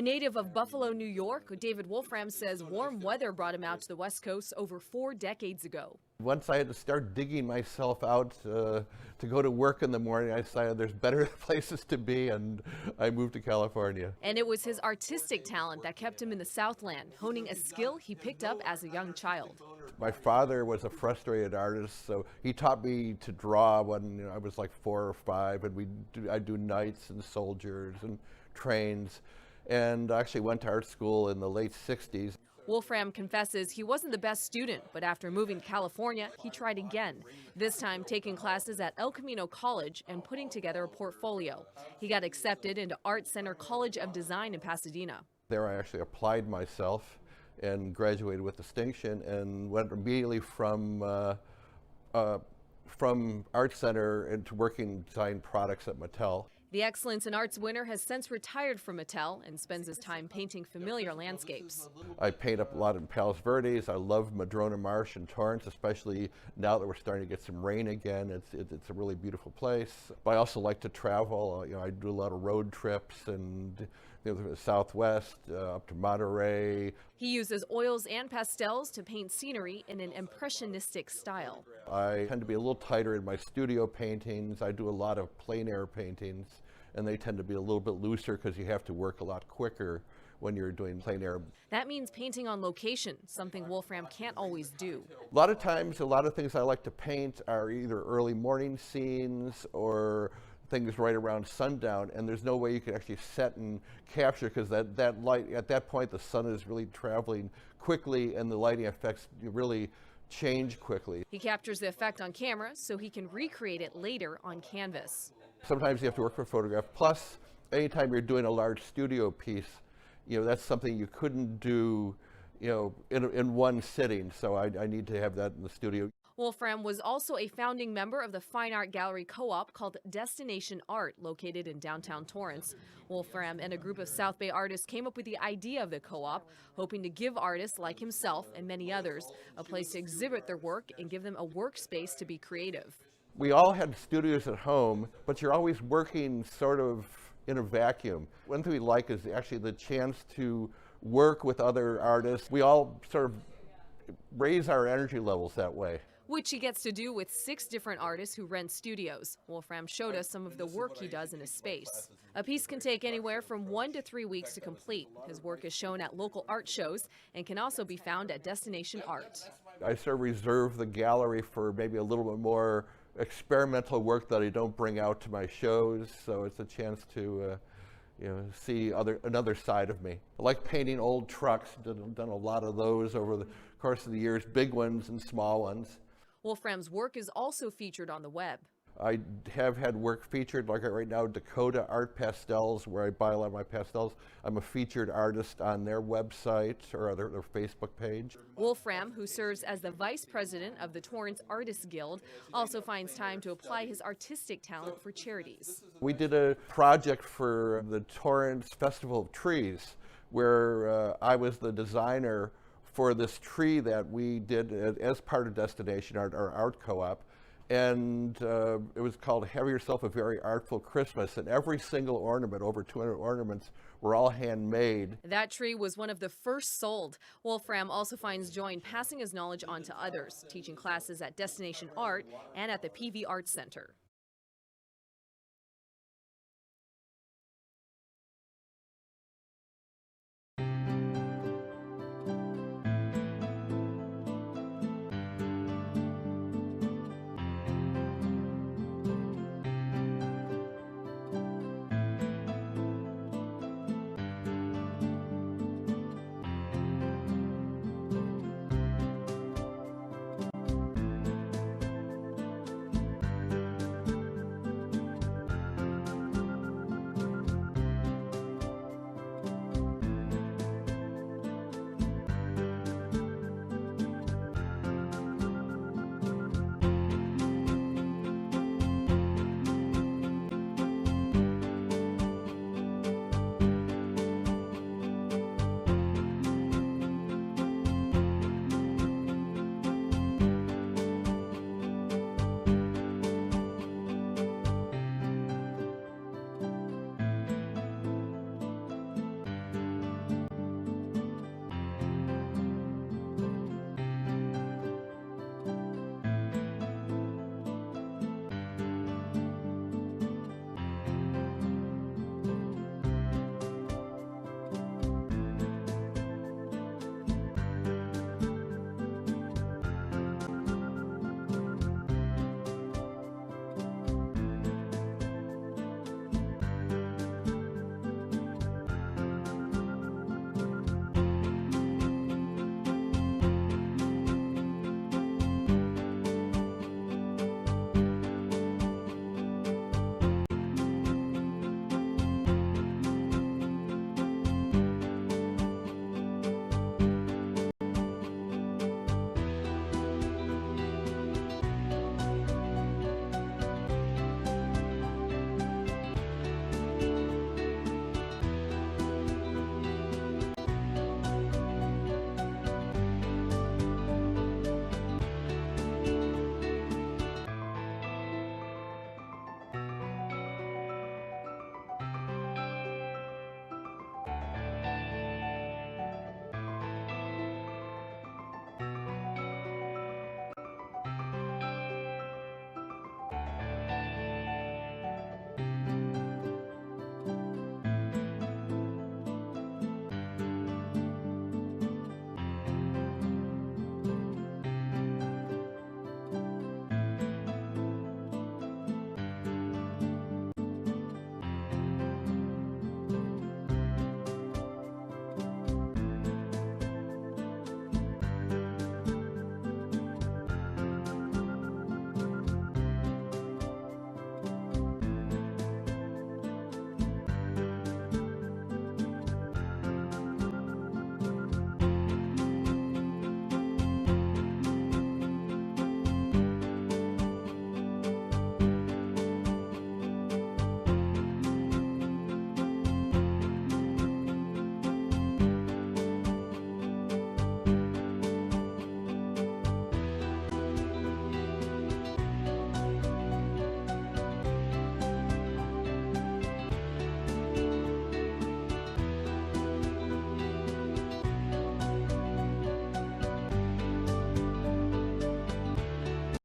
A native of Buffalo, New York, David Wolfram says warm weather brought him out to the West Coast over 4 decades ago. Once I had to start digging myself out to go to work in the morning, I decided there's better places to be, and I moved to California. And it was his artistic talent that kept him in the Southland, honing a skill he picked up as a young child. My father was a frustrated artist, so he taught me to draw when I was like 4 or 5, and I'd do knights and soldiers and trains, and I actually went to art school in the late 60s. Wolfram confesses he wasn't the best student, but after moving to California, he tried again, this time taking classes at El Camino College and putting together a portfolio. He got accepted into Art Center College of Design in Pasadena. There I actually applied myself and graduated with distinction and went immediately from Art Center into working design products at Mattel. The Excellence in Arts winner has since retired from Mattel and spends his time painting familiar landscapes. I paint up a lot in Palos Verdes. I love Madrona Marsh and Torrance, especially now that we're starting to get some rain again. It's a really beautiful place. But I also like to travel. I do a lot of road trips and the Southwest, up to Monterey. He uses oils and pastels to paint scenery in an impressionistic style. I tend to be a little tighter in my studio paintings. I do a lot of plein air paintings, and they tend to be a little bit looser because you have to work a lot quicker when you're doing plein air. That means painting on location, something Wolfram can't always do. A lot of times, a lot of things I like to paint are either early morning scenes or things right around sundown, and there's no way you can actually set and capture because that light, at that point the sun is really traveling quickly and the lighting effects really change quickly. He captures the effect on camera so he can recreate it later on canvas. Sometimes you have to work for photograph. Plus, anytime you're doing a large studio piece, that's something you couldn't do, in one sitting. So I need to have that in the studio. Wolfram was also a founding member of the fine art gallery co-op called Destination Art, located in downtown Torrance. Wolfram and a group of South Bay artists came up with the idea of the co-op, hoping to give artists like himself and many others a place to exhibit their work and give them a workspace to be creative. We all had studios at home, but you're always working sort of in a vacuum. One thing we like is actually the chance to work with other artists. We all sort of raise our energy levels that way. Which he gets to do with 6 different artists who rent studios. Wolfram showed us some of the work he does in his space. A piece can take anywhere from 1 to 3 weeks to complete. His work is shown at local art shows and can also be found at Destination Art. I sort of reserve the gallery for maybe a little bit more experimental work that I don't bring out to my shows, so it's a chance to see another side of me. I like painting old trucks. Done a lot of those over the course of the years, big ones and small ones. Wolfram's work is also featured on the web. I have had work featured, like right now, Dakota Art Pastels, where I buy a lot of my pastels. I'm a featured artist on their website or their Facebook page. Wolfram, who serves as the vice president of the Torrance Artists Guild, also finds time to apply his artistic talent for charities. We did a project for the Torrance Festival of Trees, where I was the designer for this tree that we did as part of Destination Art, our art co-op. And it was called Have Yourself a Very Artful Christmas. And every single ornament, over 200 ornaments, were all handmade. That tree was one of the first sold. Wolfram also finds joy in passing his knowledge on to others, teaching classes at Destination Art and at the PV Arts Center.